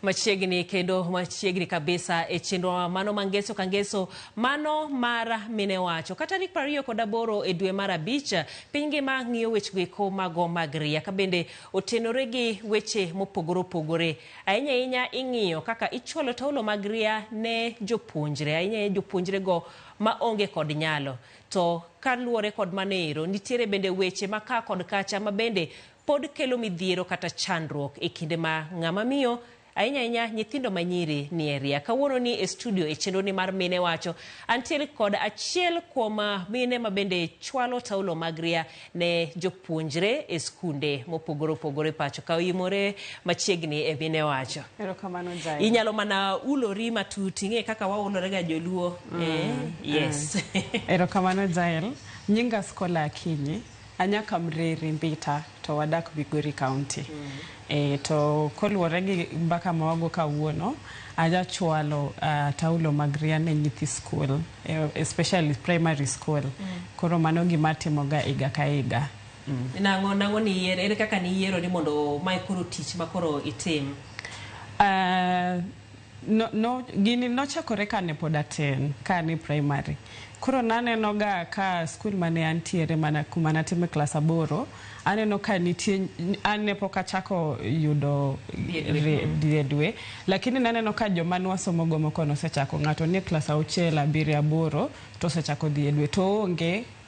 Machiegni kendo machiegni kabisa e chenro mano mangeso kangeso mano mar mine wacho kata tarik 28 e dwe mar abich piny ngima ng'iyo weche goeko mago mag ria ka bende otenore gi weche mopogore opogore ahinya ing'iyo kaka ichwalo taulo mag ria ne jopuonjre ahinya jopuonjre go ma onge kod nyalo to kaluore kod manero nitiere bende weche maka kod kacha ma bende pod kelo midhiero kata chandruok e kinde ma ng'ama miyo ahinya nyithindo manyiri ni eria kawuono ni e studio e chenro ni mar mine wacho antiere kod achiel kuom mine ma bende chwalo taulo mag ria ne jopuonjre e skunde mopogore opogore pacho ka imore machiegni e mine wacho. Erokamano Jael. Inyalo mana ulori matut ing'e kaka waulore ga joluo. Yes. Erokamano Jael. Nyinga Skola Akinyi. Anyaka Mreri Mbita to wadak Migori County. To koluwore gi mbaka mawago kawuono aja chwalo taulo mag ria ne nyithi school, especially primary school. Koro mano gima timoga iga ka iga. Nango ni yiero, ere kaka ni yiero ni mondo mai koro tich ma koro itim? Gini nochakore kane pod atin, kane primary. Koro naneno ga ka school mane antiere mana kuma natime klas 8, aneno ka nitie ane poka chako yudo diedwe, lakini naneno ka joma nwasomo go moko nosechako ng'ato ni klas 6, 7, 8 to osechako diedwe to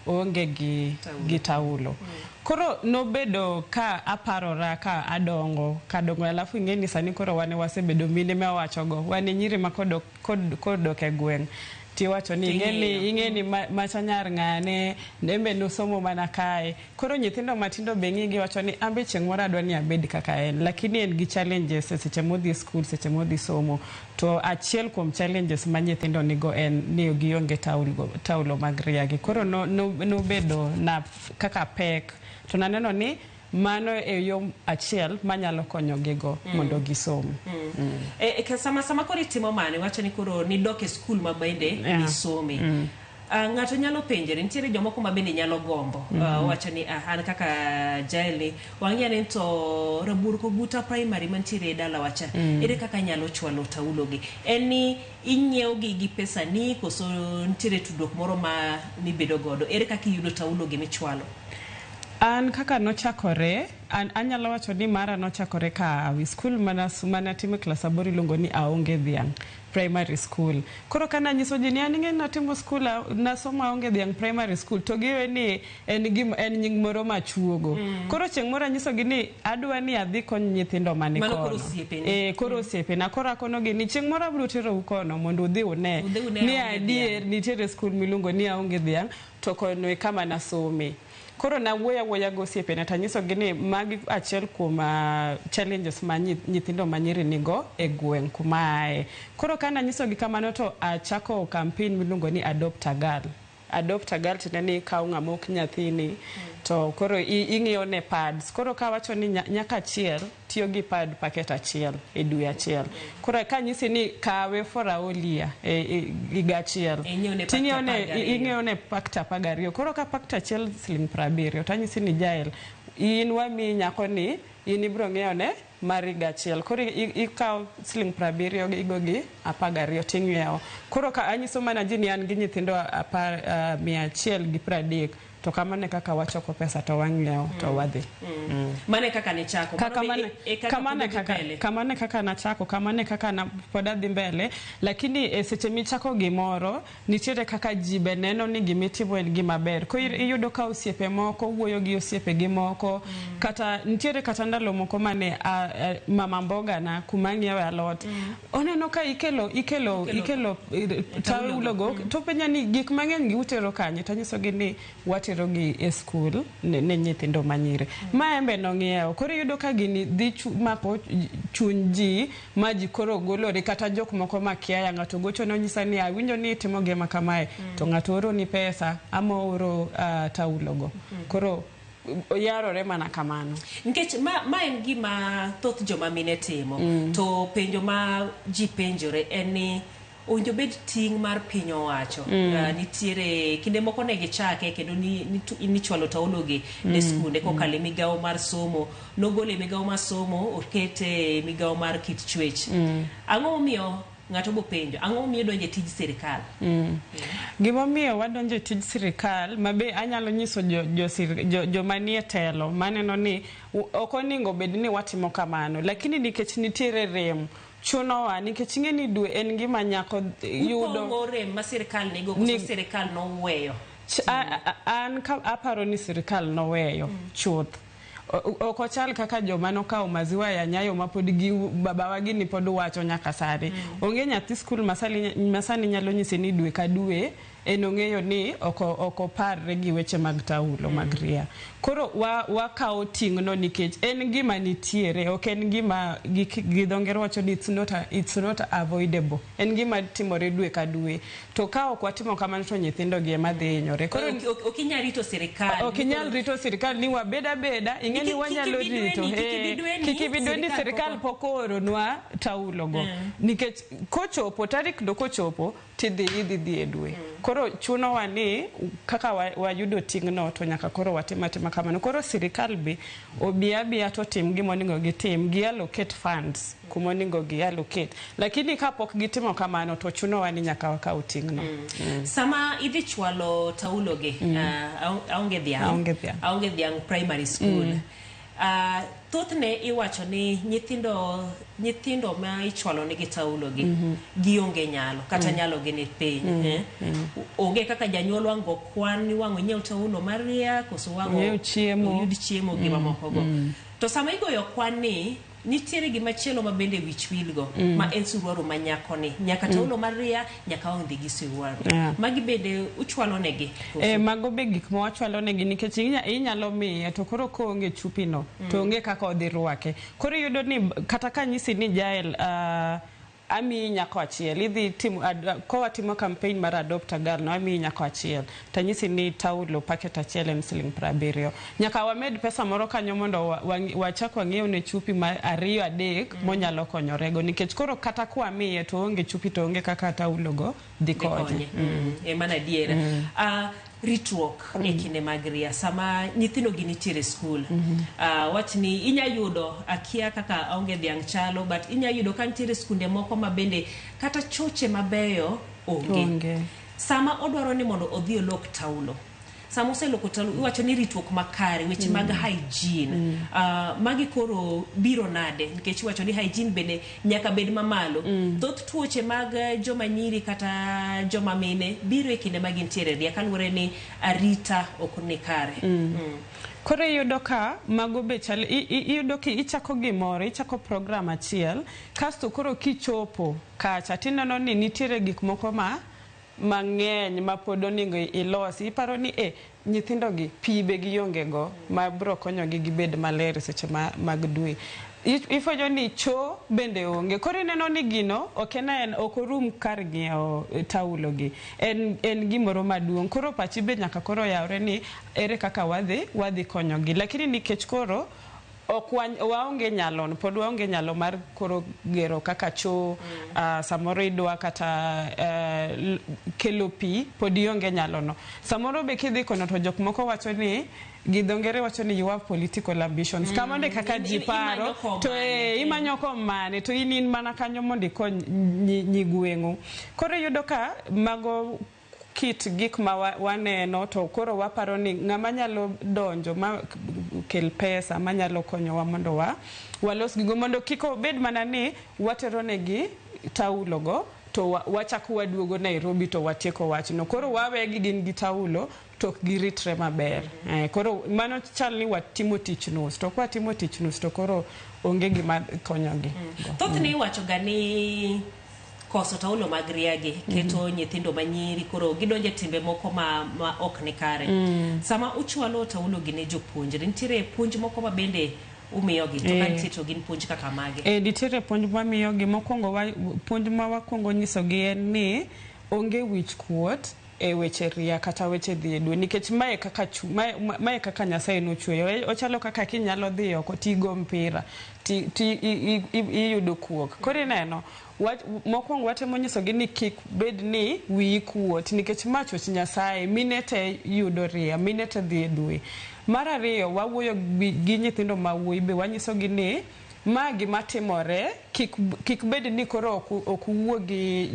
onge gi taulo. Koro nobedo ka aparora ka adongo alafu ing'eni sani koro wane wasebedo mine ma wachogo wane nyiri ma kodok e gweng' tiwacho ni ing'eni machanyar ng'ane nembe nosomo mana kae koro nyithindo matindo be ng'igi wacho ni ambe chieng' moro adwa ni abed kaka en lakini en gi challenges seche modhi school seche modhi somo to achiel kuom challenges ma nyithindo nigo en ni gionge taulo mag ria gi koro nobedo na kaka pek to naneno ni mano e yo achiel manyalo konyo gigo mondo gisom. Sama koro itimo mane wacho ni koro ni dok e skul ma bende ni somi. Ng'ato nyalo penjere nitiere jomoko ma bende nyalo gombo wacho ni an kaka Jael wang'ia ni to Raburko Guta primary mantiere dala wacha ere kaka nyalo chwalo taulo gi en ni inyiew gi pesa ni koso nitiere tudok moro ma mibedo godo ere kaka iyudo taulo gi michwalo? An kaka nochakore, anyalo wacho ni mara nochakore ka school mana time klas 8 iluongo ni Aonge Dhiang' primary school. Koro kana nyiso ji ni an ing'e natimo school nasomo Aonge Dhiang' primary school to giwe ni en nying moro machuogo. Koro chieng' moro nyiso gi ni adwa ni adhi kony nyithindo mane kono. Koro osiepe na koro akono gi ni chieng' moro abiro tero ukono mondo udhi une ni adier nitiere school miluongo ni Aonge Dhiang' to kono kama nasome. Koro na woya go osiepe na tanyiso gi ni magi achiel kuom challenges ma nyithindo manyiri nigo e gweng' kuma ae. Koro kana nyiso gi kamano to achako campaign miluongo ni Adopt a Girl tineni kaw ng'amok nyathini to koro ing'iyo ne pads. Koro ka wacho ni nyaka achiel tiyo gi pad paket achiel e dwe achiel. Koro ka nyisi ni kawe for a whole year higa achiel. Ing'iyo ne pakta 12. Koro ka pakta achiel Sh70 tanyisi ni Jael in wami nyako ni in ibro ng'eyo ne mar higa achiel. Koro ikaw Sh70 igo gi 12 ting'iewo. Koro ka anyiso mana ji ni an gi nyithindo 130 to kamane kaka wachoko pesa to wang'iewo to wadhi. Mane kaka ni chako? Kamane kaka na chako, kamane kaka na poda dhi mbele, lakini seche michako gimoro, nitiere kaka jibe neno ni gimitimo en gima ber. Ko iyudo ka osiepe moko, wuoyo gi osiepe gi moko, kata nitiere kata ndalo moko mane mama mboga na kumang'iewe alot. Oneno ka ikelo taulo go, to penya ni gik mang'eny gi utero kanye, tanyiso gi ni gi e school ne nyithindo manyire. Maembe nong'iewo. Koro yudo ka gini dhi mako chuny ji ma ji koro golore kata jok moko makia ng'ato gocho no nyisa ni awinjo ni timo gima kamae to ng'ato oro ni pesa ama oro taulo go. Koro yarore mana kamano. Nikech ma en gima thoth joma mine timo. To penjo ma ji penjore en ni onjo bed ting mar piny owacho. Nitiere kinde moko ne gichake kendo ni chwalo taulogi ne skunde kokale migawo mar somo, nogole migawo mar somo okete migawo mar kit chwech. Ang'o miyo ng'ato bo penjo, ang'o miyo donje tij sirikal? Gima miyo wadonje tij sirikal mabe anyalo nyiso jo manie telo maneno ni ok oningo bed ni watimo kamano, lakini nikech nitiere rem chunowa nikech ing'eni dwe en gima nyako yudo rem ma sirikal nego koso sirikal noweyo. An aparo ni sirikal noweyo chuth. Okochal kaka joma nokawo maziwa ya Nyayo ma pod gi babawa gi ni pod wacho nyaka sare. Onge nyathi skul masani nyalo nyise ni dwe ka dwe en ong'eyo ni oko parre gi weche mag taulo mag ria. Koro wakawo ting'no nikech en gima nitiere, ok en gima gi dho ngere wacho ni it's not avoidable. En gima timore dwe ka dwe. To ka ok watimo kamano to nyithindo gi ema dhi hinyore. Koro ok inyal rito sirikal. Ok inyal rito sirikal ni wabeda ing'eni wanyalo rito. Kiki bidwe ni sirikal pokoronwa taulo go. Nikech kochopo tarik do kochopo tidhi e dwe. Koro chuno wani kaka wayudo ting'no to nyaka koro watima kamano. Koro sirikal be obiya to tim gimoningo gitim, gi allocate funds kumoningo gi allocate. Lakini kapok gitimo kamano to chuno wani nyaka wakaw ting'no. Sama idhi chwalo taulo gi aonge dhiang primary school. Thothne iwacho ni nyithindo ma ichwalo negi taulo gi gionge nyalo kata nyalo gi ni piny. Onge kaka janyuol wango kwan ni wango nyiew taulo maria koso wango yud chiemo gi mamoko go. To sama igoyo kwan ni nitiere gima chielo ma bende wich wilgo ma en suruaru ma nyako ni nyaka taulo maria nyaka ondhi gi suruaru. Magi bende uchwalo negi. Mago be gik ma wachwalo negi nikech inyalo miye to koro koonge chupino to onge kaka odhi rwake. Koro yudo ni kata ka nyisi ni Jael ami nyako achiel idhi timo ko watimo campaign mar adopt a girl no ami nyako achiel tanyisi ni taulo packet achiel en $70. Nyaka wamed pesa moro kanyo mondo wachak wang'iew ne chupi ma 2-3 monyalo konyorego nikech koro kata kwa miye to onge chupi to onge kaka taulo go dhi konye. Mana diere. Ritruok e kinde mag ria sama nyithindo gi nitiere skul. Wachni inya yudo akia kaka aonge dhiang' chalo but inya yudo ka nitiere skunde moko ma bende kata choche mabeyo onge. Sama odwaro ni mondo odhi olok taulo. Sama oseloko taulo iwacho ni ritruok makare weche mag hygiene. Magi koro biro nade nikech iwacho ni hygiene bende nyaka bed mamalo. Thoth tuoche mag joma nyiri kata joma mine biro e kinde mag nitiere ria kaluwore ni arita ok ni kare. Koro yudo ka mago be chal yudo ki ichako gimoro ichako program achiel kasto koro kichopo kacha tineno ni nitiere gik moko mang'eny ma pod oningo ilosi iparo ni nyithindo gi pibe gi yonge go ma bro konyo gi gibed maler seche mag dwe. Ifojo ni cho bende onge. Koro neno ni gino en okorum kar ng'iewo taulo gi. En gimoro maduong'. Koro pachi be nyaka koro yawre ni ere kaka wadhi konyo gi. Lakini nikech koro waonge nyalo pod waonge nyalo mar koro gero kaka cho samoro idwa kata kelo pi pod ionge nyalo no. Samoro be kidhi kono to jok moko wacho ni gidongere wacho ni you have political ambitions. Kama onde kaka jiparo to imanyo komane to in mana kanyo mondo ikony nyigwengu. Koro yudo ka mago kit gik ma waneno to koro waparo ni ng'ama nyalo donjo ma kel pesa manyalo konyowa mondo walos gigo mondo kiko bed mana ni watero negi taulo go to wachako waduogo Nairobi to watieko wachno. Koro wawegi gin gi taulo to giritre maber. Koro mano chal ni watimo tich nus to kwa timo tich nus to koro onge gima konyogi. Thothne iwacho ga ni koso taulo mag riagi keto nyithindo manyiri koro gidonje timbe moko ma ok ni kare. Sama uchwalo taulo gi ne jopuonjre nitiere puonj moko ma bende umiyogi to kan tito gin puonj kaka mage. Nitiere puonj ma miyogi mokwongo puonj ma wakwongo nyisogi en ni onge wich kuot e weche ria kata weche dhi e dwe nikech mae kaka Nyasaye nochweyo. Ochalo kaka kinyalo dhi oko tigo mpira iyudo kuok. Koro ineno mokwongo watemo nyisogi ni kik bed ni wiyi kuot nikech ma chwech Nyasaye, mine te yudo ria, mine te dhi e dwe. Mar ariyo, wawuoyo gi nyithindo ma wuoyi be wanyisogi ni ma gima timore kik bed ni koro ok wuo gi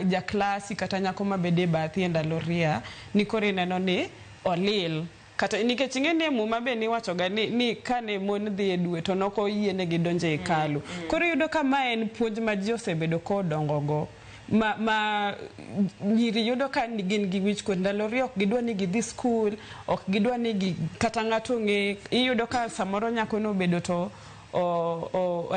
jaklasi kata nyako mabede bathi e ndalo ria ni koro ineno ni olil. Kata nikech ing'eni muma be ni wachoga ni kane mon dhi e dwe to noko yienegi donjo e hekalu. Koro yudo ka ma en puonj ma ji osebedo kodongogo. Ma nyiri yudo ka gin gi wich kuot ndalo ria, ok gidwa ni gidhi skul, ok gidwa ni kata ng'ato ng'e. Iyudo ka samoro nyako nobedo to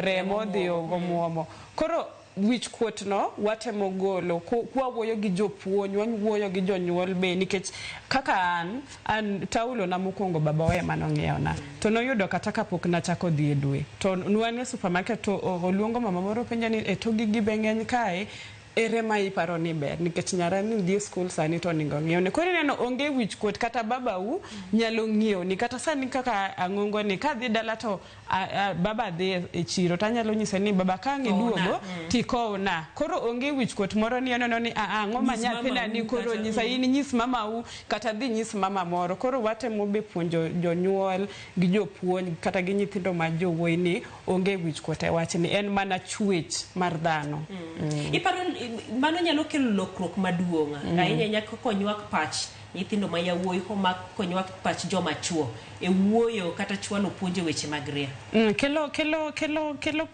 remo dhi omuomo. Koro wich kuot no watemo golo kwawuoyo gi jopuonj, wawuoyo gi jonyuol be nikech kaka an taulo na mokwongo babawa ema nong'iewona to noyudo kata kapok nachako dhi e dwe to nwan e supermarket to oluongo mama moro penja ni e togi gi be ng'eny kae ere ma iparo ni ber nikech nyara ni dhi skul sani to ningo ng'iewni. Koro neno onge wich kuot kata babau nyalo ng'iewni kata sani kaka ang'ongo ni ka dhi dala to baba dhi e chiro tanyalo nyise ni baba ka ng'i duogo tikowna. Koro onge wich kuot moro ni oneno ni ang'o ma nyathina ni koro nyisa in nyis mamau kata dhi nyis mama moro. Koro watemo be puonjo jonyuol gi jopuonj kata gi nyithindo ma jowuoyi ni onge wich kuot e wach ni en mana chwech mar dhano. Iparo mano nyalo kelo lokruok maduong' ahinya nyaka konywak pach nyithindo ma yawuoyi konywak pach joma chuo e wuoyo kata chwalo puonje weche mag ria. Kelo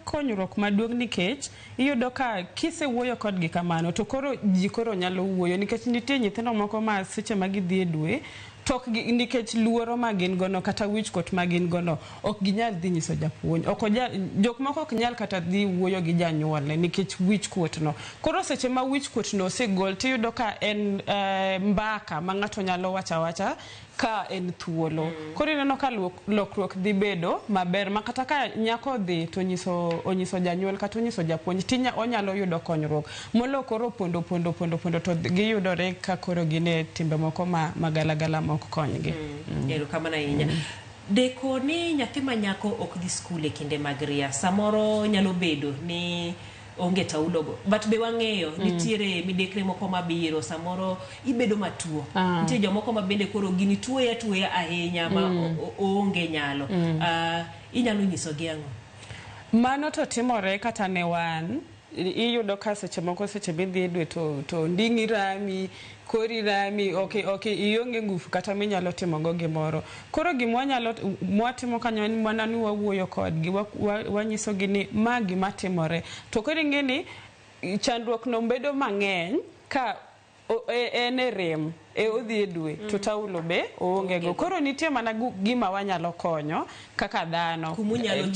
konyruok maduong' nikech iyudo ka kisewuoyo kodgi kamano to koro ji koro nyalo wuoyo nikech nitie nyithindo moko ma seche ma gidhi e dwe tok nikech luoro ma gin gono kata wich kuot ma gin gono ok ginyal dhi nyiso japuonj. Jok moko ok nyal kata dhi wuoyo gi janyuolne nikech wich kuot no. Koro seche ma wich kuot no osegol tiyudo ka en mbaka ma ng'ato nyalo wacha ka en thuolo. Koro ineno ka lokruok dhi bedo maber ma kata ka nyako dhi to onyiso janyuol kata onyiso japuonj tinya onyalo yudo konyruok molo koro pondo to giyudore ka koro gine timbe moko magalagala mok konygi. Ero kamana inya deko ni nyathi ma nyako ok dhi skul e kinde mag ria samoro nyalo bedo ni onge taulogo but be wang'eyo nitiere midekre moko mabiro samoro ibedo matuo nitie jomoko ma bende koro gini tuoya ahinya ma onge nyalo inyalo nyiso gi ang'o? Mano to timore kata ne wan iyudo ka seche moko seche bidhi e dwe to nding'i rami kori rami okay ionge ngufu kata minyalo timo go gimoro. Koro mwatimo kanyo ni mana ni wawuoyo kodgi wanyiso gi ni ma gima timore to koro ing'eni chandruok no bedo mang'eny ka en rem odhi e dwe to taulo be oonge go. Koro nitie mana gima wanyalo konyo kaka dhano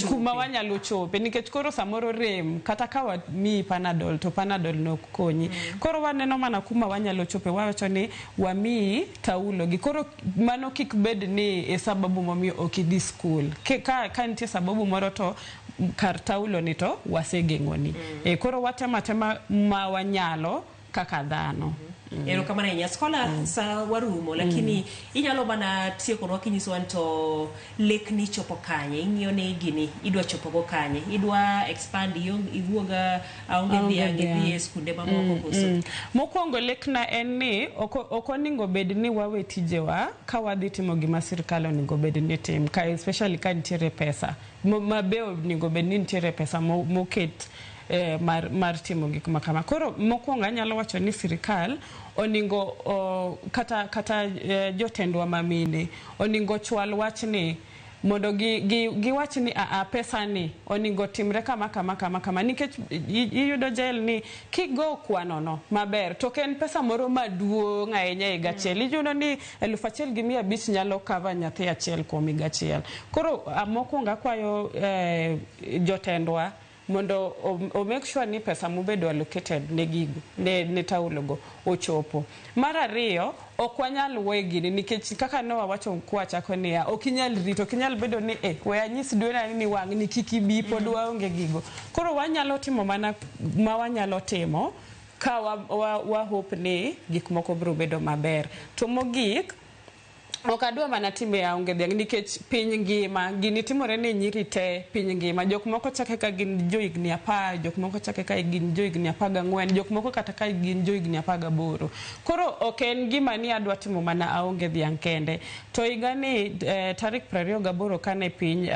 kuma wanyalo chope nikech koro samoro rem kata ka wami panadol to panadol no konyi. Koro waneno mana kuma wanyalo chope wacho ni wami taulo gi. Koro mano kik bed ni e sababu momiyo ok idhi skul. Ka nitie sababu moro to kar taulo ni to wasegeng'oni. Koro watema ma wanyalo kaka dhano. Ero kamana inya skola sa warumo lakini inyalo bana tiekorwa kinyiso to lekni chopo kanye ing'iyo ni gini idwa chopo go kanye idwa expand iwuoga aonge dhi e skunde mamoko koso. Mokwongo lekna en ni ok oningo bed ni wawe tijewa ka wadhi timo gima sirkal oningo bed ni tim ka especially ka nitiere pesa mabe oningo bed ni nitiere pesa moket mar timo gik makama. Koro mokwongo anyalo wacho ni sirkal oningo kata jotendwa mamine oningo chwal wachni mondo giwach ni pesa ni oningo timre kama nikech iyudo jail ni kigo kwanono maber to ken pesa moro maduong' ahinya e gachiel iyudo ni 1,500 nyalo cover nyathi achiel kuom gachiel. Koro mokwongo akwayo jotendwa mondo o make sure ni pesa mubedo allocated ne gigo ne taulogo ochopo. Mar ariyo ok wanyal wegini nikech kaka no wawacho kwachako ni okinyal rito okinyal bedo ni we anyis dwena ni wang' ni kiki bi pod waonge gigo. Koro wanyalo timo mana ma wanyalo timo ka wa hope ni gik moko biro bedo maber. To mogik ok adwa mana time aonge dhiang' nikech piny ngima gini timore ne nyiri te piny ngima. Jok moko chake ka gin jo higni 10, jok moko chake ka gin jo higni 14, jok moko kata ka gin jo higni 18. Koro ok en gima ni adwa timo mana aonge dhiang' kende. To higani tarik 28 kane piny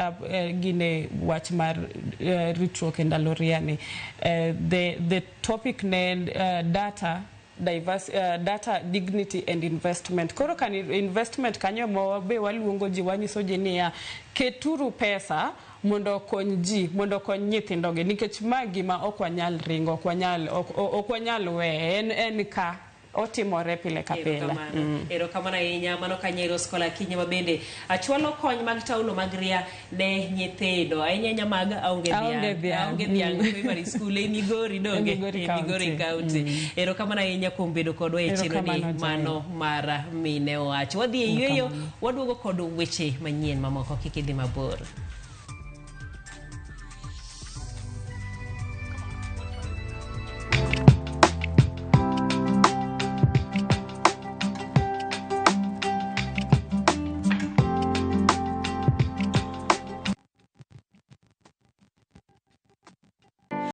gine wach mar ritruok e ndalo riani, the topic ne data dignity and investment. Koro kan investment kanyo mo be waluongo ji, wanyiso ji niya keturu pesa mondo kony ji, mondo kony nyithindoge, nikech ma gima ok wanyal ringo, ok wanyal we, en ka otimore pile ka pile. Erokamano ahinya. Mano Kanyero Skola Kinyi ma bende achwalo kony mag taulo mag ria ne nyithindo ahinya mag aonge dhiang' primary school e Migori donge Migori County. Erokamano ahinya kuom bedo kodwa e chiro ni mano mar mine owacho. Wadhi e yueyo, waduogo kod weche manyien mamoko, kik idhi mabor.